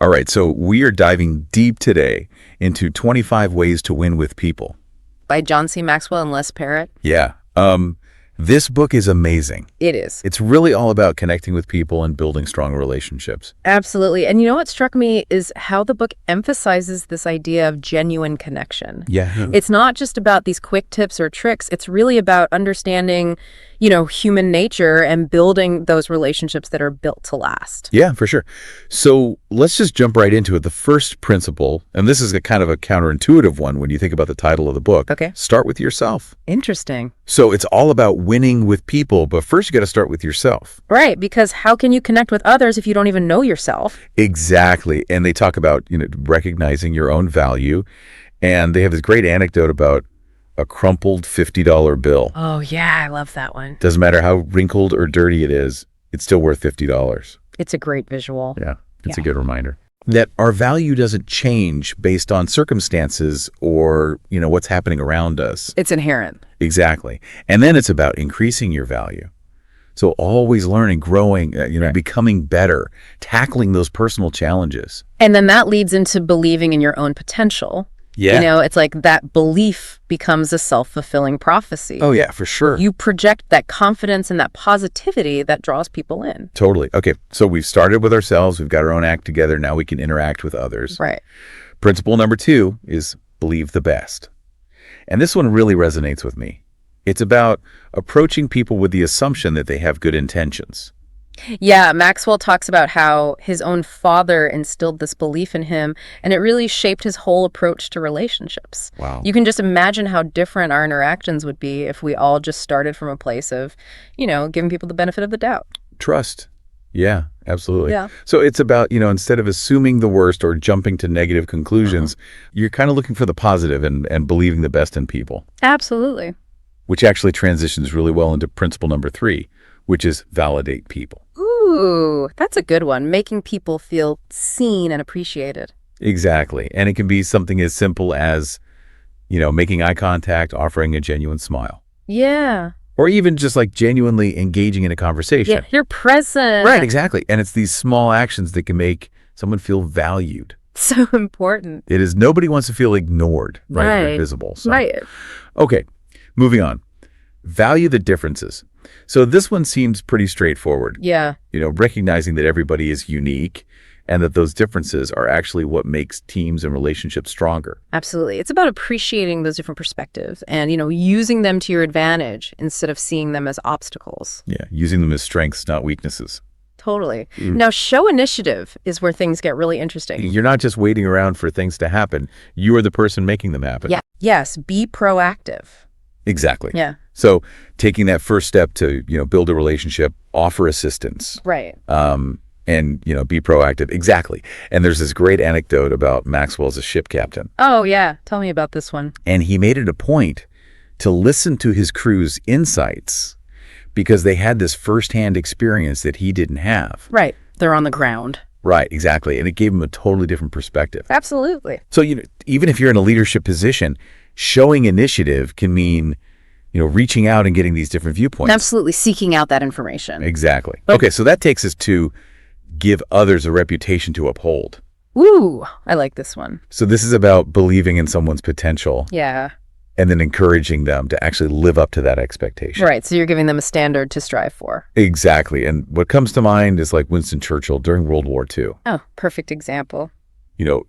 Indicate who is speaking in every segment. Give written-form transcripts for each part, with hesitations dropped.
Speaker 1: All right, so we are diving deep today into 25 ways to win with people.
Speaker 2: By John C. Maxwell and Les Parrott.
Speaker 1: Yeah. This book is amazing.
Speaker 2: It is.
Speaker 1: It's really all about connecting with people and building strong relationships.
Speaker 2: Absolutely. And you know what struck me is how the book emphasizes this idea of genuine connection.
Speaker 1: Yeah.
Speaker 2: It's not just about these quick tips or tricks. It's really about understanding, human nature and building those relationships that are built to last.
Speaker 1: Yeah, for sure. So let's just jump right into it. The first principle, and this is a kind of a counterintuitive one when you think about the title of the book.
Speaker 2: Okay.
Speaker 1: Start with yourself.
Speaker 2: Interesting.
Speaker 1: So it's all about winning with people, but first you got to start with yourself.
Speaker 2: Right, because how can you connect with others if you don't even know yourself?
Speaker 1: Exactly. And they talk about, recognizing your own value. And they have this great anecdote about a crumpled $50 bill.
Speaker 2: Oh, yeah, I love that one.
Speaker 1: Doesn't matter how wrinkled or dirty it is, it's still worth $50.
Speaker 2: It's a great visual.
Speaker 1: Yeah, it's a good reminder that our value doesn't change based on circumstances or, what's happening around us.
Speaker 2: It's inherent.
Speaker 1: Exactly. And then it's about increasing your value. So always learning, growing,
Speaker 2: Right.
Speaker 1: becoming better, tackling those personal challenges.
Speaker 2: And then that leads into believing in your own potential.
Speaker 1: Yeah.
Speaker 2: It's like that belief becomes a self-fulfilling prophecy.
Speaker 1: Oh, yeah, for sure.
Speaker 2: You project that confidence and that positivity that draws people in.
Speaker 1: Totally. Okay, so we've started with ourselves. We've got our own act together. Now we can interact with others.
Speaker 2: Right.
Speaker 1: Principle number 2 is believe the best. And this one really resonates with me. It's about approaching people with the assumption that they have good intentions.
Speaker 2: Yeah, Maxwell talks about how his own father instilled this belief in him, and it really shaped his whole approach to relationships.
Speaker 1: Wow.
Speaker 2: You can just imagine how different our interactions would be if we all just started from a place of, giving people the benefit of the doubt.
Speaker 1: Trust. Yeah, absolutely.
Speaker 2: Yeah.
Speaker 1: So it's about, instead of assuming the worst or jumping to negative conclusions, you're kind of looking for the positive and believing the best in people.
Speaker 2: Absolutely.
Speaker 1: Which actually transitions really well into principle number 3, which is validate people.
Speaker 2: Ooh, that's a good one. Making people feel seen and appreciated.
Speaker 1: Exactly. And it can be something as simple as, making eye contact, offering a genuine smile.
Speaker 2: Yeah.
Speaker 1: Or even just like genuinely engaging in a conversation.
Speaker 2: Yeah, you're present.
Speaker 1: Right, exactly. And it's these small actions that can make someone feel valued.
Speaker 2: So important.
Speaker 1: It is, nobody wants to feel ignored, right? Or
Speaker 2: Right.
Speaker 1: invisible. So.
Speaker 2: Right.
Speaker 1: Okay, moving on. Value the differences. So this one seems pretty straightforward.
Speaker 2: Yeah.
Speaker 1: Recognizing that everybody is unique and that those differences are actually what makes teams and relationships stronger.
Speaker 2: Absolutely. It's about appreciating those different perspectives and, using them to your advantage instead of seeing them as obstacles.
Speaker 1: Yeah, using them as strengths, not weaknesses.
Speaker 2: Totally. Now, show initiative is where things get really interesting.
Speaker 1: You're not just waiting around for things to happen. You are the person making them happen.
Speaker 2: Yeah. Yes. Be proactive.
Speaker 1: Exactly.
Speaker 2: Yeah.
Speaker 1: So taking that first step to, build a relationship, offer assistance.
Speaker 2: Right.
Speaker 1: And, be proactive. Exactly. And there's this great anecdote about Maxwell as a ship captain.
Speaker 2: Oh, yeah. Tell me about this one.
Speaker 1: And he made it a point to listen to his crew's insights because they had this firsthand experience that he didn't have.
Speaker 2: Right. They're on the ground.
Speaker 1: Right, exactly. And it gave him a totally different perspective.
Speaker 2: Absolutely.
Speaker 1: So, even if you're in a leadership position, showing initiative can mean, reaching out and getting these different viewpoints.
Speaker 2: Absolutely. Seeking out that information.
Speaker 1: Exactly. Okay, so that takes us to give others a reputation to uphold.
Speaker 2: Ooh, I like this one.
Speaker 1: So this is about believing in someone's potential
Speaker 2: Yeah.
Speaker 1: and then encouraging them to actually live up to that expectation.
Speaker 2: Right. So you're giving them a standard to strive for.
Speaker 1: Exactly. And what comes to mind is like Winston Churchill during World War II.
Speaker 2: Oh, perfect example.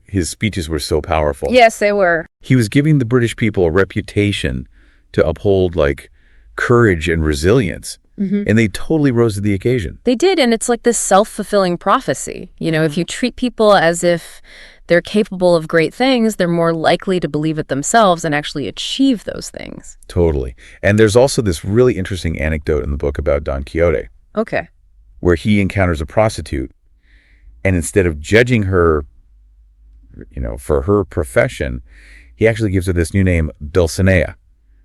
Speaker 1: His speeches were so powerful.
Speaker 2: Yes, they were.
Speaker 1: He was giving the British people a reputation to uphold like courage and resilience. And they totally rose to the occasion.
Speaker 2: They did. And it's like this self-fulfilling prophecy. If you treat people as if they're capable of great things, they're more likely to believe it themselves and actually achieve those things.
Speaker 1: Totally. And there's also this really interesting anecdote in the book about Don Quixote,
Speaker 2: Okay.
Speaker 1: where he encounters a prostitute, and instead of judging her, for her profession, he actually gives her this new name, Dulcinea,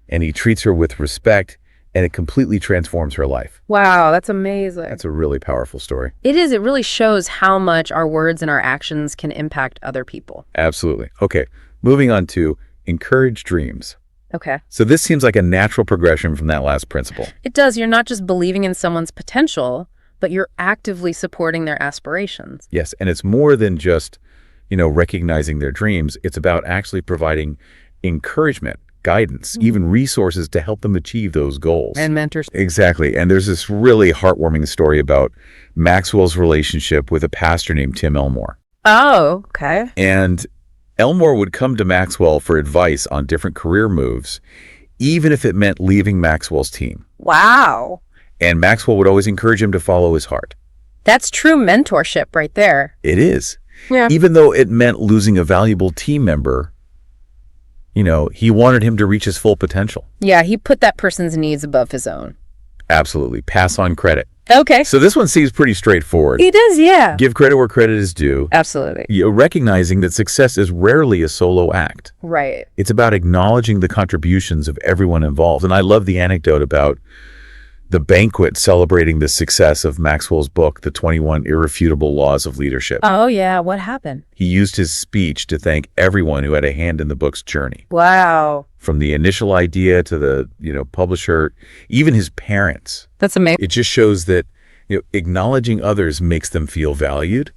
Speaker 1: and he treats her with respect, and it completely transforms her life.
Speaker 2: Wow, that's amazing.
Speaker 1: That's a really powerful story.
Speaker 2: It is. It really shows how much our words and our actions can impact other people.
Speaker 1: Absolutely. Okay, moving on to encourage dreams.
Speaker 2: Okay.
Speaker 1: So this seems like a natural progression from that last principle.
Speaker 2: It does. You're not just believing in someone's potential, but you're actively supporting their aspirations.
Speaker 1: Yes, and it's more than just, recognizing their dreams. It's about actually providing encouragement, guidance, even resources to help them achieve those goals.
Speaker 2: And mentors.
Speaker 1: Exactly. And there's this really heartwarming story about Maxwell's relationship with a pastor named Tim Elmore.
Speaker 2: Oh, okay.
Speaker 1: And Elmore would come to Maxwell for advice on different career moves, even if it meant leaving Maxwell's team.
Speaker 2: Wow.
Speaker 1: And Maxwell would always encourage him to follow his heart.
Speaker 2: That's true mentorship right there.
Speaker 1: It is.
Speaker 2: Yeah.
Speaker 1: Even though it meant losing a valuable team member, he wanted him to reach his full potential.
Speaker 2: Yeah, he put that person's needs above his own.
Speaker 1: Absolutely. Pass on credit.
Speaker 2: Okay.
Speaker 1: So this one seems pretty straightforward.
Speaker 2: He does, yeah.
Speaker 1: Give credit where credit is due.
Speaker 2: Absolutely.
Speaker 1: Recognizing that success is rarely a solo act.
Speaker 2: Right.
Speaker 1: It's about acknowledging the contributions of everyone involved. And I love the anecdote about the banquet celebrating the success of Maxwell's book, The 21 Irrefutable Laws of Leadership.
Speaker 2: Oh, yeah. What happened?
Speaker 1: He used his speech to thank everyone who had a hand in the book's journey.
Speaker 2: Wow.
Speaker 1: From the initial idea to the, publisher, even his parents.
Speaker 2: That's amazing.
Speaker 1: It just shows that, acknowledging others makes them feel valued,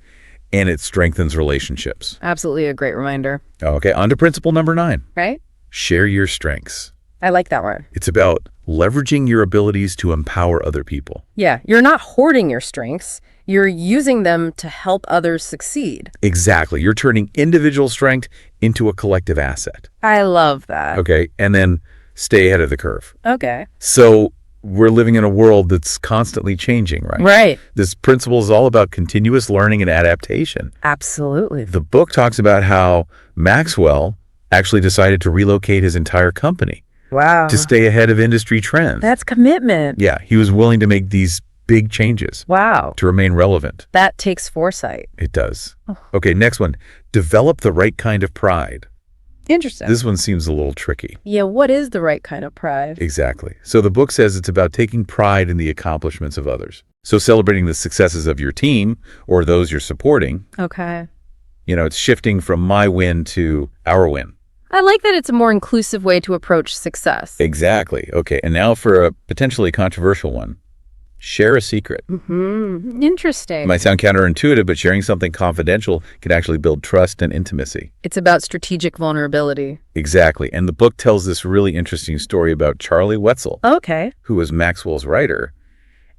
Speaker 1: and it strengthens relationships.
Speaker 2: Absolutely a great reminder.
Speaker 1: Okay, on to principle number 9.
Speaker 2: Right?
Speaker 1: Share your strengths.
Speaker 2: I like that one.
Speaker 1: It's about leveraging your abilities to empower other people.
Speaker 2: Yeah, you're not hoarding your strengths. You're using them to help others succeed.
Speaker 1: Exactly. You're turning individual strength into a collective asset.
Speaker 2: I love that.
Speaker 1: Okay, and then stay ahead of the curve.
Speaker 2: Okay.
Speaker 1: So we're living in a world that's constantly changing, right?
Speaker 2: Right.
Speaker 1: This principle is all about continuous learning and adaptation.
Speaker 2: Absolutely.
Speaker 1: The book talks about how Maxwell actually decided to relocate his entire company.
Speaker 2: Wow.
Speaker 1: To stay ahead of industry trends.
Speaker 2: That's commitment.
Speaker 1: Yeah, he was willing to make these big changes.
Speaker 2: Wow.
Speaker 1: To remain relevant.
Speaker 2: That takes foresight.
Speaker 1: It does. Okay, next one. Develop the right kind of pride.
Speaker 2: Interesting.
Speaker 1: This one seems a little tricky.
Speaker 2: Yeah, what is the right kind of pride?
Speaker 1: Exactly. So the book says it's about taking pride in the accomplishments of others. So celebrating the successes of your team or those you're supporting.
Speaker 2: Okay.
Speaker 1: It's shifting from my win to our win.
Speaker 2: I like that it's a more inclusive way to approach success.
Speaker 1: Exactly. Okay, and now for a potentially controversial one. Share a secret.
Speaker 2: Interesting.
Speaker 1: It might sound counterintuitive, but sharing something confidential can actually build trust and intimacy.
Speaker 2: It's about strategic vulnerability.
Speaker 1: Exactly. And the book tells this really interesting story about Charlie Wetzel,
Speaker 2: Okay.
Speaker 1: who was Maxwell's writer,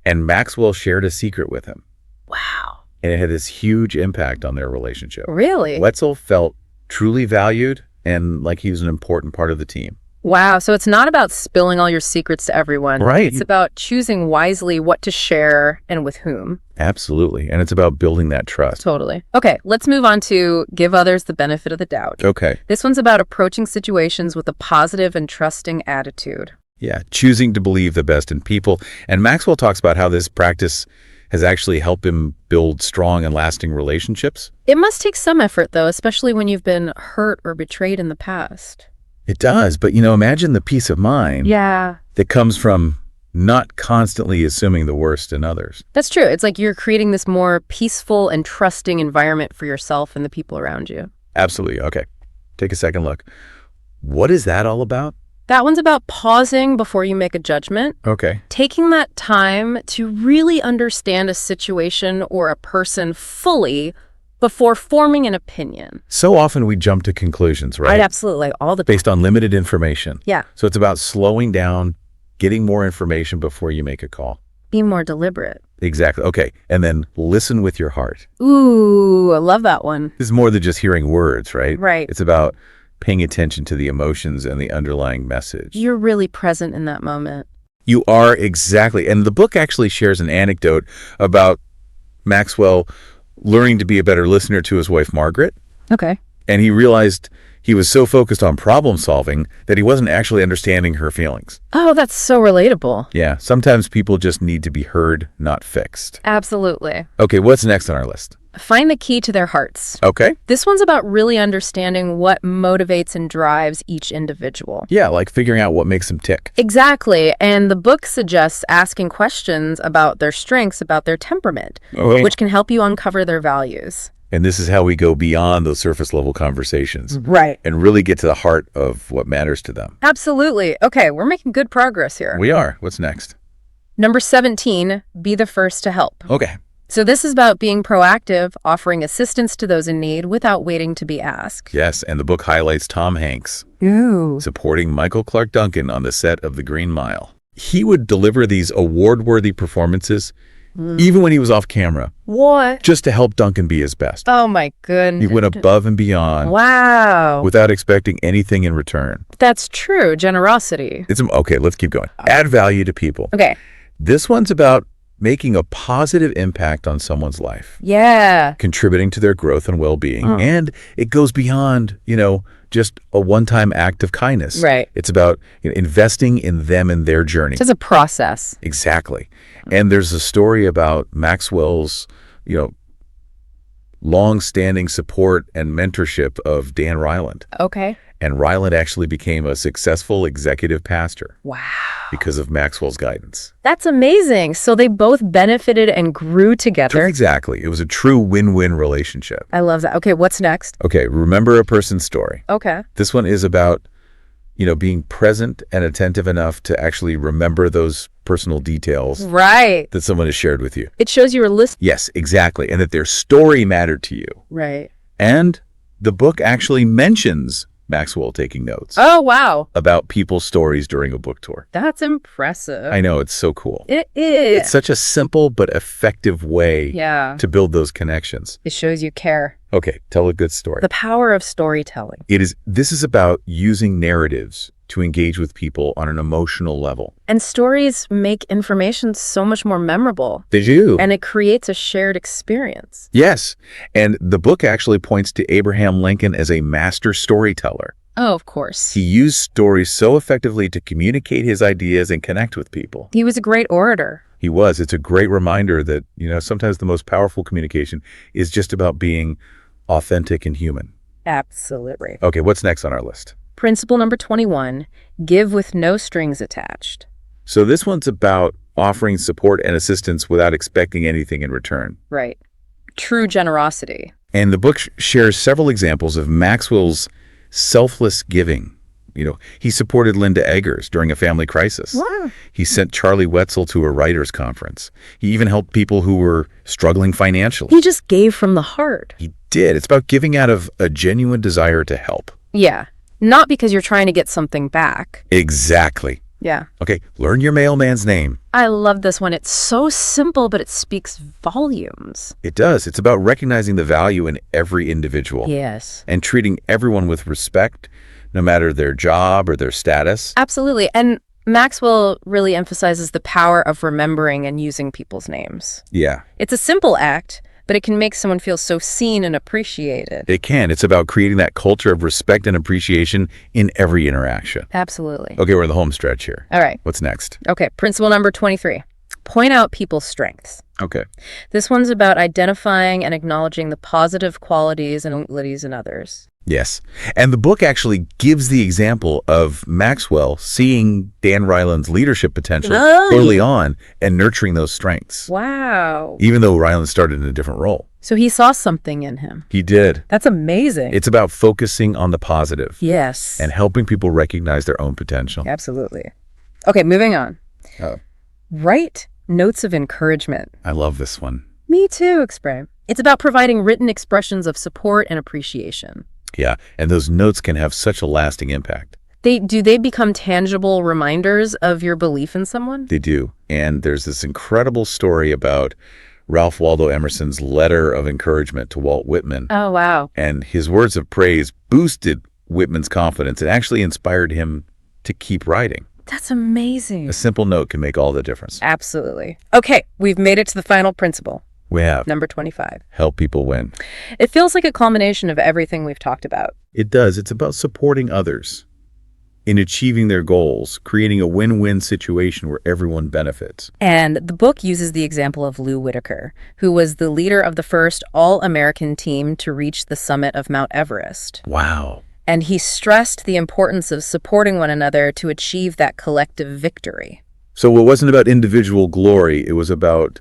Speaker 1: and Maxwell shared a secret with him.
Speaker 2: Wow.
Speaker 1: And it had this huge impact on their relationship.
Speaker 2: Really?
Speaker 1: Wetzel felt truly valued and like he was an important part of the team.
Speaker 2: Wow. So it's not about spilling all your secrets to everyone.
Speaker 1: Right.
Speaker 2: It's about choosing wisely what to share and with whom.
Speaker 1: Absolutely. And it's about building that trust.
Speaker 2: Totally. Okay, let's move on to give others the benefit of the doubt.
Speaker 1: Okay.
Speaker 2: This one's about approaching situations with a positive and trusting attitude.
Speaker 1: Yeah, choosing to believe the best in people. And Maxwell talks about how this practice has actually helped him build strong and lasting relationships.
Speaker 2: It must take some effort, though, especially when you've been hurt or betrayed in the past.
Speaker 1: It does. But, imagine the peace of mind that comes from not constantly assuming the worst in others.
Speaker 2: That's true. It's like you're creating this more peaceful and trusting environment for yourself and the people around you.
Speaker 1: Absolutely. Okay. Take a second look. What is that all about?
Speaker 2: That one's about pausing before you make a judgment.
Speaker 1: Okay.
Speaker 2: Taking that time to really understand a situation or a person fully before forming an opinion.
Speaker 1: So often we jump to conclusions, right?
Speaker 2: Right, absolutely. All the time.
Speaker 1: Based on limited information.
Speaker 2: Yeah.
Speaker 1: So it's about slowing down, getting more information before you make a call.
Speaker 2: Be more deliberate.
Speaker 1: Exactly. Okay. And then listen with your heart.
Speaker 2: Ooh, I love that one.
Speaker 1: This is more than just hearing words, right?
Speaker 2: Right.
Speaker 1: It's about paying attention to the emotions and the underlying message.
Speaker 2: You're really present in that moment.
Speaker 1: You are, exactly. And the book actually shares an anecdote about Maxwell learning to be a better listener to his wife, Margaret.
Speaker 2: Okay.
Speaker 1: And he realized he was so focused on problem solving that he wasn't actually understanding her feelings.
Speaker 2: Oh, that's so relatable.
Speaker 1: Yeah, sometimes people just need to be heard, not fixed.
Speaker 2: Absolutely.
Speaker 1: Okay, what's next on our list?
Speaker 2: Find the key to their hearts.
Speaker 1: Okay.
Speaker 2: This one's about really understanding what motivates and drives each individual.
Speaker 1: Yeah, like figuring out what makes them tick.
Speaker 2: Exactly. And the book suggests asking questions about their strengths, about their temperament, which can help you uncover their values.
Speaker 1: And this is how we go beyond those surface level conversations.
Speaker 2: Right.
Speaker 1: And really get to the heart of what matters to them.
Speaker 2: Absolutely. Okay, we're making good progress here.
Speaker 1: We are. What's next?
Speaker 2: Number 17, be the first to help.
Speaker 1: Okay.
Speaker 2: So this is about being proactive, offering assistance to those in need without waiting to be asked.
Speaker 1: Yes, and the book highlights Tom Hanks
Speaker 2: Ooh.
Speaker 1: supporting Michael Clark Duncan on the set of The Green Mile. He would deliver these award-worthy performances even when he was off camera,
Speaker 2: What?
Speaker 1: just to help Duncan be his best.
Speaker 2: Oh my goodness.
Speaker 1: He went above and beyond
Speaker 2: Wow.
Speaker 1: without expecting anything in return.
Speaker 2: That's true. Generosity.
Speaker 1: Okay, let's keep going. Add value to people.
Speaker 2: Okay.
Speaker 1: This one's about making a positive impact on someone's life,
Speaker 2: Yeah.
Speaker 1: contributing to their growth and well-being. And it goes beyond, just a one-time act of kindness.
Speaker 2: Right.
Speaker 1: It's about investing in them and their journey.
Speaker 2: It's a process.
Speaker 1: Exactly. And there's a story about Maxwell's, long-standing support and mentorship of Dan Reiland.
Speaker 2: Okay.
Speaker 1: And Reiland actually became a successful executive pastor
Speaker 2: Wow.
Speaker 1: because of Maxwell's guidance.
Speaker 2: That's amazing. So they both benefited and grew together.
Speaker 1: Exactly. It was a true win-win relationship.
Speaker 2: I love that. Okay, what's next?
Speaker 1: Okay, remember a person's story.
Speaker 2: Okay.
Speaker 1: This one is about, being present and attentive enough to actually remember those personal details
Speaker 2: Right.
Speaker 1: that someone has shared with you.
Speaker 2: It shows you were listening.
Speaker 1: Yes, exactly. And that their story mattered to you.
Speaker 2: Right.
Speaker 1: And the book actually mentions Maxwell taking notes
Speaker 2: Oh, wow.
Speaker 1: about people's stories during a book tour.
Speaker 2: That's impressive.
Speaker 1: I know, it's so cool.
Speaker 2: It is.
Speaker 1: It's such a simple but effective way
Speaker 2: Yeah.
Speaker 1: to build those connections.
Speaker 2: It shows you care.
Speaker 1: Okay, tell a good story.
Speaker 2: The power of storytelling.
Speaker 1: This is about using narratives to engage with people on an emotional level.
Speaker 2: And stories make information so much more memorable.
Speaker 1: They do.
Speaker 2: And it creates a shared experience.
Speaker 1: Yes. And the book actually points to Abraham Lincoln as a master storyteller.
Speaker 2: Oh, of course.
Speaker 1: He used stories so effectively to communicate his ideas and connect with people.
Speaker 2: He was a great orator.
Speaker 1: He was. It's a great reminder that, sometimes the most powerful communication is just about being authentic and human.
Speaker 2: Absolutely.
Speaker 1: Okay, what's next on our list?
Speaker 2: Principle number 21, give with no strings attached.
Speaker 1: So this one's about offering support and assistance without expecting anything in return.
Speaker 2: Right. True generosity.
Speaker 1: And the book shares several examples of Maxwell's selfless giving. He supported Linda Eggers during a family crisis.
Speaker 2: Wow.
Speaker 1: He sent Charlie Wetzel to a writers' conference. He even helped people who were struggling financially.
Speaker 2: He just gave from the heart.
Speaker 1: He did. It's about giving out of a genuine desire to help.
Speaker 2: Yeah. Not because you're trying to get something back.
Speaker 1: Exactly.
Speaker 2: Yeah.
Speaker 1: Okay, learn your mailman's name.
Speaker 2: I love this one. It's so simple, but it speaks volumes.
Speaker 1: It does. It's about recognizing the value in every individual.
Speaker 2: Yes.
Speaker 1: And treating everyone with respect, no matter their job or their status.
Speaker 2: Absolutely. And Maxwell really emphasizes the power of remembering and using people's names.
Speaker 1: Yeah.
Speaker 2: It's a simple act, but it can make someone feel so seen and appreciated.
Speaker 1: It can. It's about creating that culture of respect and appreciation in every interaction.
Speaker 2: Absolutely.
Speaker 1: Okay, we're in the home stretch here.
Speaker 2: All right.
Speaker 1: What's next?
Speaker 2: Okay. Principle number 23. Point out people's strengths.
Speaker 1: Okay.
Speaker 2: This one's about identifying and acknowledging the positive qualities and abilities in others.
Speaker 1: Yes. And the book actually gives the example of Maxwell seeing Dan Reiland's leadership potential early on and nurturing those strengths.
Speaker 2: Wow.
Speaker 1: Even though Reiland started in a different role.
Speaker 2: So he saw something in him.
Speaker 1: He did.
Speaker 2: That's amazing.
Speaker 1: It's about focusing on the positive.
Speaker 2: Yes.
Speaker 1: And helping people recognize their own potential.
Speaker 2: Absolutely. Okay, moving on.
Speaker 1: Oh.
Speaker 2: Write notes of encouragement.
Speaker 1: I love this one.
Speaker 2: Me too, Xpray. It's about providing written expressions of support and appreciation.
Speaker 1: Yeah, and those notes can have such a lasting impact.
Speaker 2: Do they become tangible reminders of your belief in someone?
Speaker 1: They do. And there's this incredible story about Ralph Waldo Emerson's letter of encouragement to Walt Whitman.
Speaker 2: Oh, wow.
Speaker 1: And his words of praise boosted Whitman's confidence and actually inspired him to keep writing.
Speaker 2: That's amazing.
Speaker 1: A simple note can make all the difference.
Speaker 2: Absolutely. Okay, we've made it to the final principle.
Speaker 1: We have.
Speaker 2: Number 25.
Speaker 1: Help people win.
Speaker 2: It feels like a culmination of everything we've talked about.
Speaker 1: It does. It's about supporting others in achieving their goals, creating a win-win situation where everyone benefits.
Speaker 2: And the book uses the example of Lou Whitaker, who was the leader of the first all-American team to reach the summit of Mount Everest.
Speaker 1: Wow.
Speaker 2: And he stressed the importance of supporting one another to achieve that collective victory.
Speaker 1: So it wasn't about individual glory. It was about,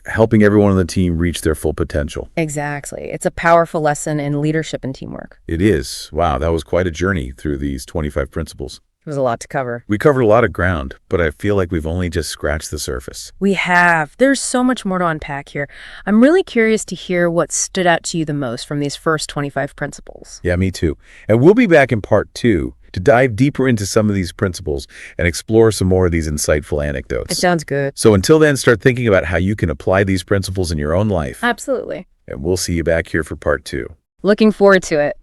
Speaker 1: helping everyone on the team reach their full potential.
Speaker 2: Exactly. It's a powerful lesson in leadership and teamwork.
Speaker 1: It is. Wow, that was quite a journey through these 25 principles.
Speaker 2: It was a lot to cover.
Speaker 1: We covered a lot of ground, but I feel like we've only just scratched the surface.
Speaker 2: We have. There's so much more to unpack here. I'm really curious to hear what stood out to you the most from these first 25 principles.
Speaker 1: Yeah, me too. And we'll be back in part 2 to dive deeper into some of these principles and explore some more of these insightful anecdotes.
Speaker 2: It sounds good.
Speaker 1: So until then, start thinking about how you can apply these principles in your own life.
Speaker 2: Absolutely.
Speaker 1: And we'll see you back here for part 2.
Speaker 2: Looking forward to it.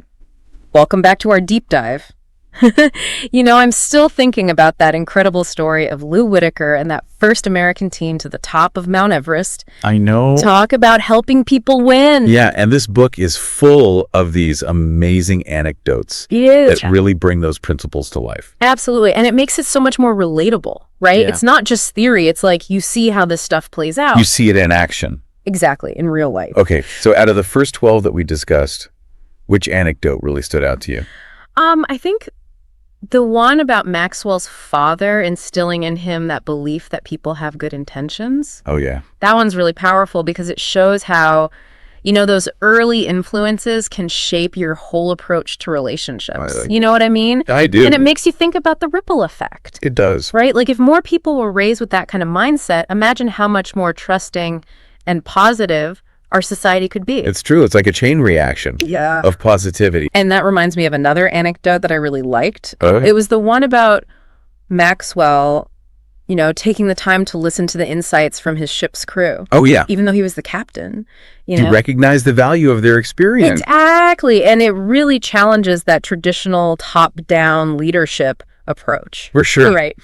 Speaker 2: Welcome back to our deep dive. I'm still thinking about that incredible story of Lou Whitaker and that first American team to the top of Mount Everest.
Speaker 1: I know.
Speaker 2: Talk about helping people win.
Speaker 1: Yeah, and this book is full of these amazing anecdotes that really bring those principles to life.
Speaker 2: Absolutely. And it makes it so much more relatable, right?
Speaker 1: Yeah.
Speaker 2: It's not just theory. It's like you see how this stuff plays out.
Speaker 1: You see it in action.
Speaker 2: Exactly, in real life.
Speaker 1: Okay, so out of the first 12 that we discussed, which anecdote really stood out to you?
Speaker 2: I think the one about Maxwell's father instilling in him that belief that people have good intentions.
Speaker 1: Oh, yeah.
Speaker 2: That one's really powerful because it shows how, those early influences can shape your whole approach to relationships. You know what I mean?
Speaker 1: I do.
Speaker 2: And it makes you think about the ripple effect.
Speaker 1: It does.
Speaker 2: Right? Like if more people were raised with that kind of mindset, imagine how much more trusting and positive our society could be.
Speaker 1: It's true. It's like a chain reaction of positivity.
Speaker 2: And that reminds me of another anecdote that I really liked.
Speaker 1: Okay.
Speaker 2: It was the one about Maxwell, taking the time to listen to the insights from his ship's crew.
Speaker 1: Oh, yeah.
Speaker 2: Even though he was the captain.
Speaker 1: To recognize the value of their experience.
Speaker 2: Exactly. And it really challenges that traditional top-down leadership approach.
Speaker 1: For sure.
Speaker 2: Right.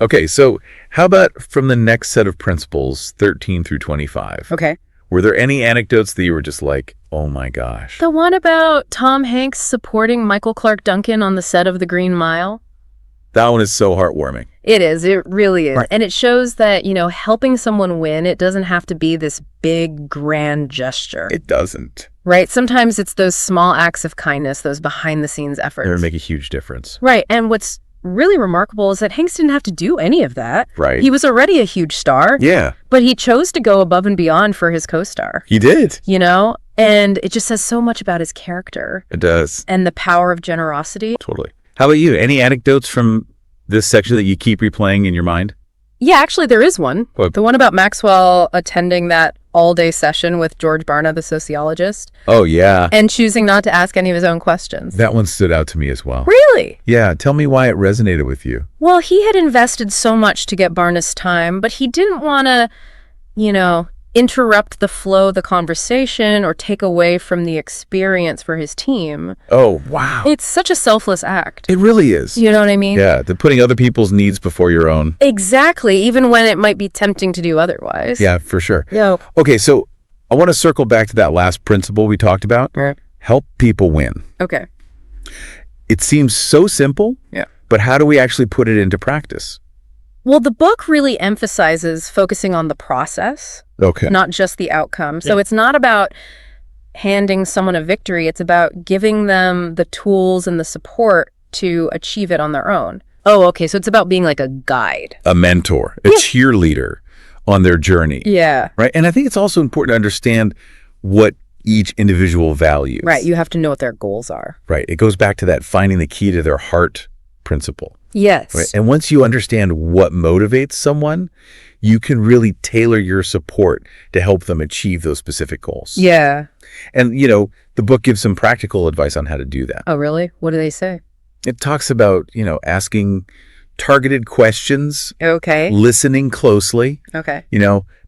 Speaker 1: Okay, so how about from the next set of principles, 13 through 25?
Speaker 2: Okay.
Speaker 1: Were there any anecdotes that you were just like, oh my gosh?
Speaker 2: The one about Tom Hanks supporting Michael Clark Duncan on the set of The Green Mile?
Speaker 1: That one is so heartwarming.
Speaker 2: It is. It really is.
Speaker 1: Right.
Speaker 2: And it shows that, helping someone win, it doesn't have to be this big, grand gesture.
Speaker 1: It doesn't.
Speaker 2: Right? Sometimes it's those small acts of kindness, those behind-the-scenes efforts.
Speaker 1: They make a huge difference.
Speaker 2: Right. And what's really remarkable is that Hanks didn't have to do any of that.
Speaker 1: Right.
Speaker 2: He was already a huge star.
Speaker 1: Yeah.
Speaker 2: But he chose to go above and beyond for his co-star.
Speaker 1: He did.
Speaker 2: And it just says so much about his character.
Speaker 1: It does.
Speaker 2: And the power of generosity.
Speaker 1: Totally. How about you? Any anecdotes from this section that you keep replaying in your mind?
Speaker 2: Yeah, actually, there is one.
Speaker 1: What?
Speaker 2: The one about Maxwell attending that all-day session with George Barna, the sociologist.
Speaker 1: Oh, yeah.
Speaker 2: And choosing not to ask any of his own questions.
Speaker 1: That one stood out to me as well.
Speaker 2: Really?
Speaker 1: Yeah. Tell me why it resonated with you.
Speaker 2: Well, he had invested so much to get Barna's time, but he didn't want to, interrupt the flow of the conversation or take away from the experience for his team.
Speaker 1: Oh, wow.
Speaker 2: It's such a selfless act.
Speaker 1: It really is.
Speaker 2: You know what I mean?
Speaker 1: Yeah. The putting other people's needs before your own.
Speaker 2: Exactly. Even when it might be tempting to do otherwise.
Speaker 1: Yeah, for sure.
Speaker 2: Yeah.
Speaker 1: Okay, so I want to circle back to that last principle we talked about.
Speaker 2: Right.
Speaker 1: Help people win.
Speaker 2: Okay.
Speaker 1: It seems so simple.
Speaker 2: Yeah.
Speaker 1: But how do we actually put it into practice?
Speaker 2: Well, the book really emphasizes focusing on the process,
Speaker 1: Okay.
Speaker 2: not just the outcome. So it's not about handing someone a victory. It's about giving them the tools and the support to achieve it on their own. Oh, okay. So it's about being like a guide.
Speaker 1: A mentor, a cheerleader on their journey.
Speaker 2: Yeah.
Speaker 1: Right. And I think it's also important to understand what each individual values.
Speaker 2: Right. You have to know what their goals are.
Speaker 1: Right. It goes back to that finding the key to their heart principle.
Speaker 2: Yes.
Speaker 1: Right? And once you understand what motivates someone, you can really tailor your support to help them achieve those specific goals.
Speaker 2: Yeah.
Speaker 1: And, the book gives some practical advice on how to do that.
Speaker 2: Oh, really? What do they say?
Speaker 1: It talks about, asking targeted questions,
Speaker 2: Okay.
Speaker 1: listening closely,
Speaker 2: Okay.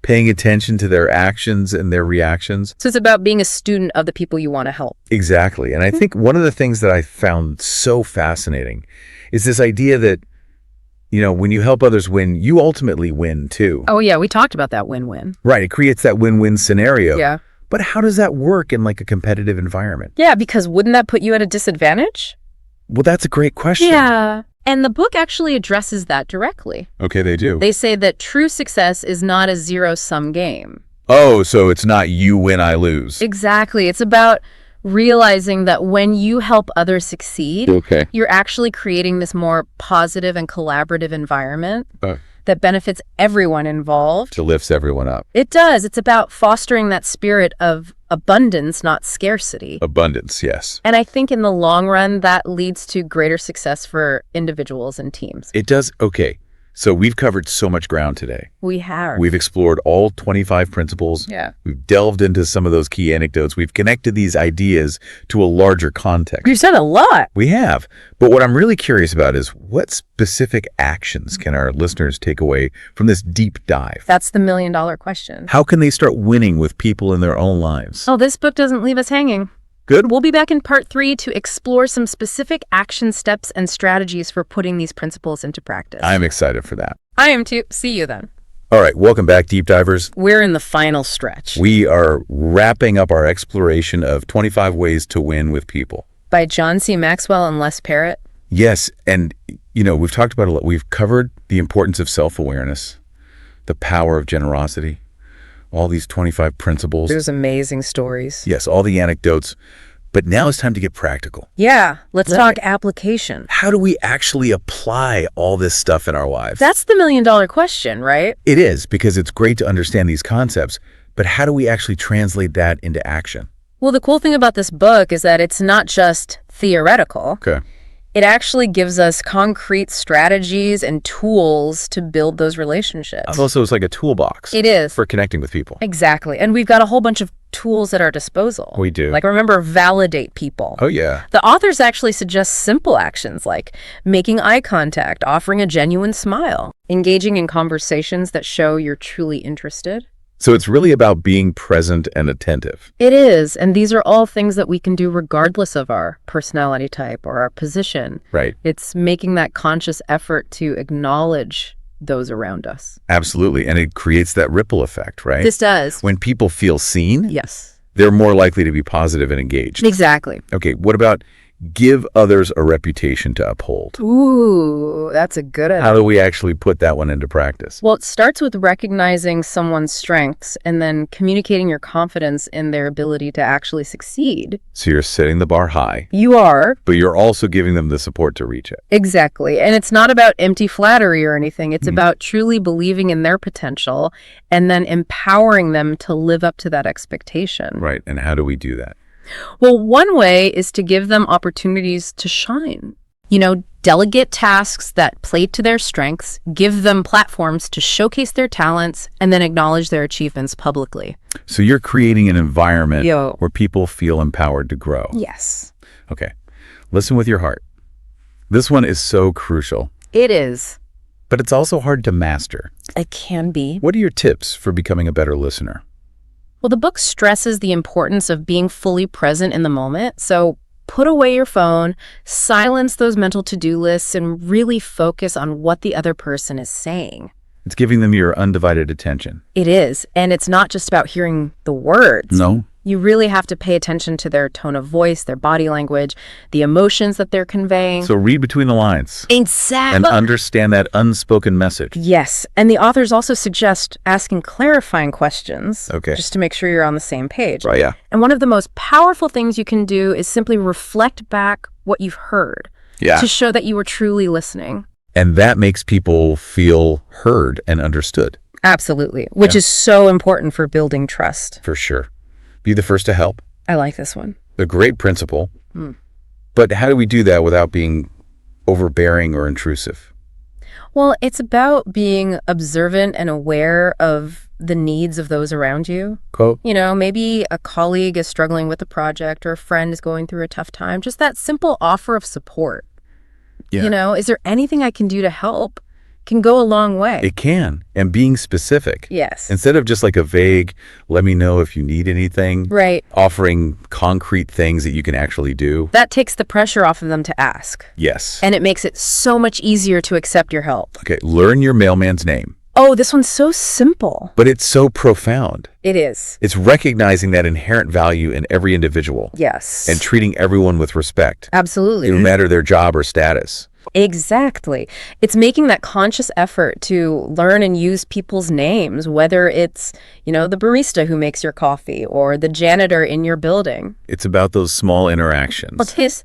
Speaker 1: paying attention to their actions and their reactions.
Speaker 2: So it's about being a student of the people you want to help.
Speaker 1: Exactly. And I think one of the things that I found so fascinating is this idea that, when you help others win, you ultimately win too.
Speaker 2: Oh, yeah. We talked about that win-win.
Speaker 1: Right. It creates that win-win scenario.
Speaker 2: Yeah.
Speaker 1: But how does that work in like a competitive environment?
Speaker 2: Yeah, because wouldn't that put you at a disadvantage?
Speaker 1: Well, that's a great question.
Speaker 2: Yeah. And the book actually addresses that directly.
Speaker 1: Okay, they do.
Speaker 2: They say that true success is not a zero-sum game.
Speaker 1: Oh, so it's not you win, I lose.
Speaker 2: Exactly. It's about realizing that when you help others succeed,
Speaker 1: Okay.
Speaker 2: you're actually creating this more positive and collaborative environment that benefits everyone involved.
Speaker 1: To lifts everyone up.
Speaker 2: It does. It's about fostering that spirit of abundance, not scarcity.
Speaker 1: Abundance, yes.
Speaker 2: And I think in the long run, that leads to greater success for individuals and teams.
Speaker 1: It does. Okay. So we've covered so much ground today.
Speaker 2: We have.
Speaker 1: We've explored all 25 principles.
Speaker 2: Yeah.
Speaker 1: We've delved into some of those key anecdotes. We've connected these ideas to a larger context.
Speaker 2: You've said a lot.
Speaker 1: We have. But what I'm really curious about is what specific actions can our listeners take away from this deep dive?
Speaker 2: That's the million-dollar question.
Speaker 1: How can they start winning with people in their own lives?
Speaker 2: Oh, this book doesn't leave us hanging.
Speaker 1: Good.
Speaker 2: We'll be back in part 3 to explore some specific action steps and strategies for putting these principles into practice.
Speaker 1: I'm excited for that.
Speaker 2: I am too. See you then.
Speaker 1: All right. Welcome back, Deep Divers.
Speaker 2: We're in the final stretch.
Speaker 1: We are wrapping up our exploration of 25 ways to win with people.
Speaker 2: By John C. Maxwell and Les Parrott.
Speaker 1: Yes. And, we've talked about a lot. We've covered the importance of self-awareness, the power of generosity, all these 25 principles.
Speaker 2: There's amazing stories.
Speaker 1: Yes, all the anecdotes. But now it's time to get practical.
Speaker 2: Yeah, let's talk application.
Speaker 1: How do we actually apply all this stuff in our lives?
Speaker 2: That's the million-dollar question, right?
Speaker 1: It is, because it's great to understand these concepts, but how do we actually translate that into action?
Speaker 2: Well, the cool thing about this book is that it's not just theoretical.
Speaker 1: Okay.
Speaker 2: It actually gives us concrete strategies and tools to build those relationships.
Speaker 1: Also, it's like a toolbox.
Speaker 2: It is.
Speaker 1: For connecting with people.
Speaker 2: Exactly. And we've got a whole bunch of tools at our disposal.
Speaker 1: We do.
Speaker 2: Like, remember, validate people.
Speaker 1: Oh, yeah.
Speaker 2: The authors actually suggest simple actions like making eye contact, offering a genuine smile, engaging in conversations that show you're truly interested.
Speaker 1: So it's really about being present and attentive.
Speaker 2: It is. And these are all things that we can do regardless of our personality type or our position.
Speaker 1: Right.
Speaker 2: It's making that conscious effort to acknowledge those around us.
Speaker 1: Absolutely. And it creates that ripple effect, right?
Speaker 2: This does.
Speaker 1: When people feel seen,
Speaker 2: Yes.
Speaker 1: they're more likely to be positive and engaged.
Speaker 2: Exactly.
Speaker 1: Okay, what about give others a reputation to uphold?
Speaker 2: Ooh, that's a good idea.
Speaker 1: How do we actually put that one into practice?
Speaker 2: Well, it starts with recognizing someone's strengths and then communicating your confidence in their ability to actually succeed.
Speaker 1: So you're setting the bar high,
Speaker 2: You are.
Speaker 1: but you're also giving them the support to reach it.
Speaker 2: Exactly. And it's not about empty flattery or anything. It's about truly believing in their potential and then empowering them to live up to that expectation.
Speaker 1: Right, and how do we do that?
Speaker 2: Well, one way is to give them opportunities to shine. Delegate tasks that play to their strengths, give them platforms to showcase their talents, and then acknowledge their achievements publicly.
Speaker 1: So you're creating an environment
Speaker 2: Yo.
Speaker 1: where people feel empowered to grow.
Speaker 2: Yes.
Speaker 1: Okay, listen with your heart. This one is so crucial,
Speaker 2: It is.
Speaker 1: but it's also hard to master.
Speaker 2: It can be.
Speaker 1: What are your tips for becoming a better listener?
Speaker 2: Well, the book stresses the importance of being fully present in the moment. So put away your phone, silence those mental to-do lists, and really focus on what the other person is saying.
Speaker 1: It's giving them your undivided attention.
Speaker 2: It is. And it's not just about hearing the words.
Speaker 1: No.
Speaker 2: You really have to pay attention to their tone of voice, their body language, the emotions that they're conveying.
Speaker 1: So read between the lines
Speaker 2: Exactly.
Speaker 1: and understand that unspoken message.
Speaker 2: Yes. And the authors also suggest asking clarifying questions.
Speaker 1: Okay.
Speaker 2: Just to make sure you're on the same page.
Speaker 1: Right, yeah.
Speaker 2: And one of the most powerful things you can do is simply reflect back what you've heard
Speaker 1: Yeah.
Speaker 2: to show that you were truly listening.
Speaker 1: And that makes people feel heard and understood.
Speaker 2: Absolutely. Which
Speaker 1: Yeah.
Speaker 2: is so important for building trust.
Speaker 1: For sure. Be the first to help.
Speaker 2: I like this one.
Speaker 1: A great principle. But how do we do that without being overbearing or intrusive?
Speaker 2: Well, it's about being observant and aware of the needs of those around you.
Speaker 1: Quote.
Speaker 2: Maybe a colleague is struggling with a project or a friend is going through a tough time. Just that simple offer of support.
Speaker 1: Yeah.
Speaker 2: Is there anything I can do to help? Can go a long way.
Speaker 1: It can. And being specific.
Speaker 2: Yes.
Speaker 1: Instead of just like a vague, let me know if you need anything.
Speaker 2: Right.
Speaker 1: Offering concrete things that you can actually do.
Speaker 2: That takes the pressure off of them to ask.
Speaker 1: Yes.
Speaker 2: And it makes it so much easier to accept your help.
Speaker 1: Okay, learn your mailman's name.
Speaker 2: Oh, this one's so simple.
Speaker 1: But it's so profound.
Speaker 2: It is.
Speaker 1: It's recognizing that inherent value in every individual
Speaker 2: Yes.
Speaker 1: and treating everyone with respect,
Speaker 2: Absolutely.
Speaker 1: no matter their job or status.
Speaker 2: Exactly. It's making that conscious effort to learn and use people's names, whether it's, the barista who makes your coffee or the janitor in your building.
Speaker 1: It's about those small interactions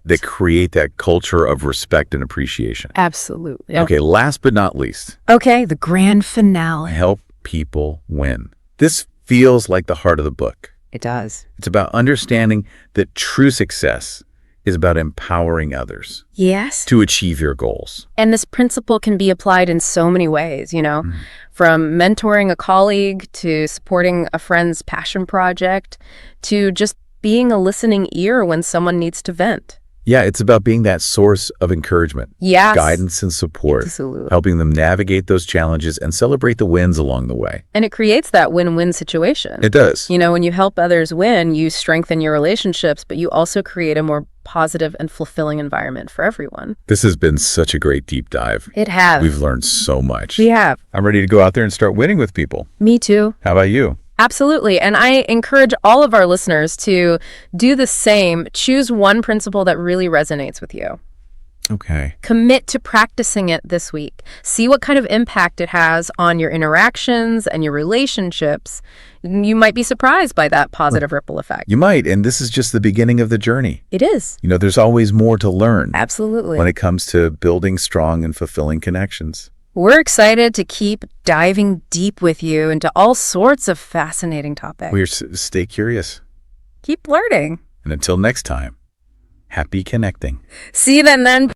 Speaker 1: that create that culture of respect and appreciation.
Speaker 2: Absolutely.
Speaker 1: Okay, last but not least,
Speaker 2: Okay, the grand finale.
Speaker 1: help people win. This feels like the heart of the book.
Speaker 2: It does.
Speaker 1: It's about understanding that true success is about empowering others
Speaker 2: Yes.
Speaker 1: to achieve your goals.
Speaker 2: And this principle can be applied in so many ways, from mentoring a colleague to supporting a friend's passion project to just being a listening ear when someone needs to vent.
Speaker 1: Yeah, it's about being that source of encouragement,
Speaker 2: Yes.
Speaker 1: guidance, and support,
Speaker 2: Absolutely.
Speaker 1: helping them navigate those challenges and celebrate the wins along the way.
Speaker 2: And it creates that win-win situation.
Speaker 1: It does.
Speaker 2: When you help others win, you strengthen your relationships, but you also create a more positive and fulfilling environment for everyone.
Speaker 1: This has been such a great deep dive.
Speaker 2: It has.
Speaker 1: We've learned so much.
Speaker 2: We have.
Speaker 1: I'm ready to go out there and start winning with people.
Speaker 2: Me too.
Speaker 1: How about you?
Speaker 2: Absolutely. And I encourage all of our listeners to do the same. Choose one principle that really resonates with you.
Speaker 1: Okay.
Speaker 2: Commit to practicing it this week. See what kind of impact it has on your interactions and your relationships. You might be surprised by that positive ripple effect.
Speaker 1: You might, and this is just the beginning of the journey.
Speaker 2: It is.
Speaker 1: There's always more to learn
Speaker 2: Absolutely.
Speaker 1: when it comes to building strong and fulfilling connections.
Speaker 2: We're excited to keep diving deep with you into all sorts of fascinating topics.
Speaker 1: Stay curious.
Speaker 2: Keep learning.
Speaker 1: And until next time, happy connecting.
Speaker 2: See you then.